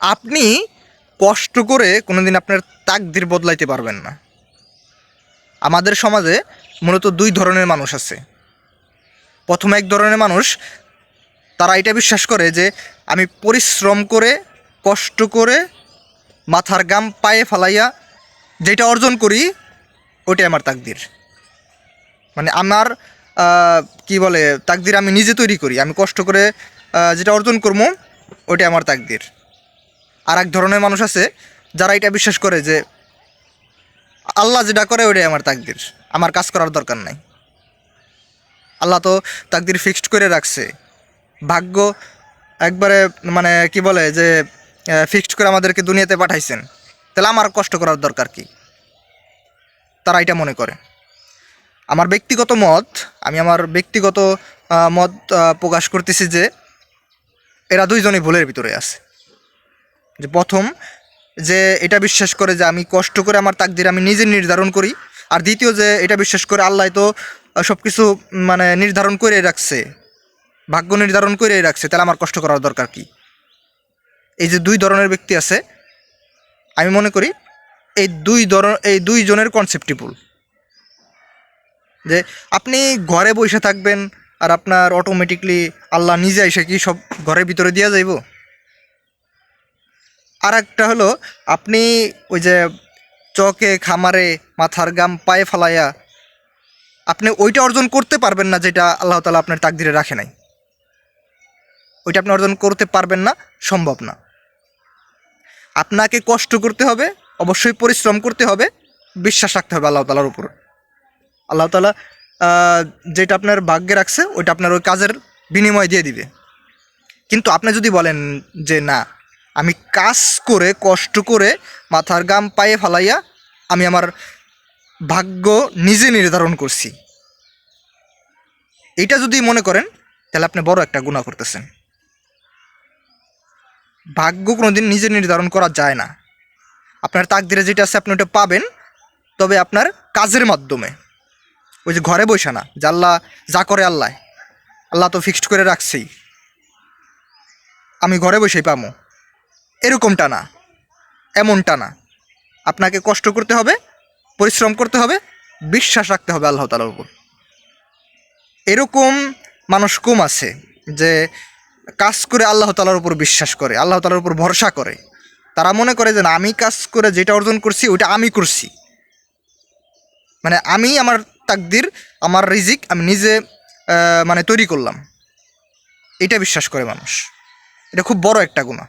আপনি কষ্ট করে কোনোদিন আপনার তাকদির বদলাইতে পারবেন না। আমাদের সমাজে মূলত দুই ধরনের মানুষ আছে। প্রথম এক ধরনের মানুষ, তারা এটা বিশ্বাস করে যে আমি পরিশ্রম করে, কষ্ট করে, মাথার ঘাম পায়ে ফালাইয়া যেটা অর্জন করি ওটাই আমার তাকদির। মানে আমার কি বলে তাকদির আমি নিজে তৈরি করি, আমি কষ্ট করে যেটা অর্জন করবো ওটাই আমার তাকদির। আর এক ধরনের মানুষ আছে যারা এটা বিশ্বাস করে যে আল্লাহ যেটা করে ওটাই আমার তাকদির, আমার কাজ করার দরকার নাই। আল্লাহ তো তাকদির ফিক্সড করে রাখছে, ভাগ্য একবারে মানে কি বলে যে ফিক্সড করে আমাদেরকে দুনিয়াতে পাঠাইছেন, তাহলে আমার কষ্ট করার দরকার কি, তারা এটা মনে করে। আমার ব্যক্তিগত মত, আমি আমার ব্যক্তিগত মত প্রকাশ করতেছি যে এরা দুইজনই ভুলের ভিতরে আছে। যে প্রথম, যে এটা বিশ্বাস করে যে আমি কষ্ট করে আমার তাকদির আমি নিজে নির্ধারণ করি। আর দ্বিতীয়, যে এটা বিশ্বাস করে আল্লাহ তো সব কিছু মানে নির্ধারণ করে রাখছে, ভাগ্য নির্ধারণ করে রাখছে, তাহলে আমার কষ্ট করার দরকার কি। এই যে দুই ধরনের ব্যক্তি আছে, আমি মনে করি এই দুইজনের কনসেপ্টই ভুল। যে আপনি ঘরে বসে থাকবেন আর আপনার অটোমেটিকলি আল্লাহ নিজে এসে কি সব ঘরের ভিতরে দিয়া যাইব। আর একটা হলো, আপনি ওই যে চকে খামারে মাথার গাম পায়ে ফালাইয়া আপনি ওইটা অর্জন করতে পারবেন না যেটা আল্লাহ তাআলা আপনার তাকদিরে রাখে নাই। ওইটা আপনি অর্জন করতে পারবেন না, সম্ভব না। আপনাকে কষ্ট করতে হবে, অবশ্যই পরিশ্রম করতে হবে, বিশ্বাস রাখতে হবে আল্লাহ তাআলার উপর। আল্লাহ তাআলা যেটা আপনার ভাগ্যে রাখছে ওইটা আপনার ওই কাজের বিনিময় দিয়ে দিবে। কিন্তু আপনি যদি বলেন যে না, আমি কাজ করে কষ্ট করে মাথার ঘাম পায়ে ফালাইয়া আমি আমার ভাগ্য নিজে নির্ধারণ করছি, এইটা যদি মনে করেন তাহলে আপনি বড় একটা গুনাহ করতেছেন। ভাগ্য কোনোদিন নিজে নির্ধারণ করা যায় না। আপনার তাকদিরে যেটা আছে আপনি ওটা পাবেন, তবে আপনার কাজের মাধ্যমে। ওই যে ঘরে বসে না, যে আল্লাহ যা করে আল্লাহ, আল্লাহ তো ফিক্সড করে রাখছেই, আমি ঘরে বসেই পাবো, এরকমটা না, এমনটা না। আপনাকে কষ্ট করতে হবে, পরিশ্রম করতে হবে, বিশ্বাস রাখতে হবে আল্লাহ তাআলার উপর। এরকম মানুষ কম আছে যে কাজ করে আল্লাহ তাআলার উপর বিশ্বাস করে, আল্লাহ তাআলার উপর ভরসা করে। তারা মনে করে যে না, আমি কাজ করে যেটা অর্জন করছি ওইটা আমি করছি, মানে আমি আমার তাকদির, আমার রিজিক আমি নিজে মানে তৈরি করলাম, এটা বিশ্বাস করে মানুষ। এটা খুব বড় একটা গুনাহ।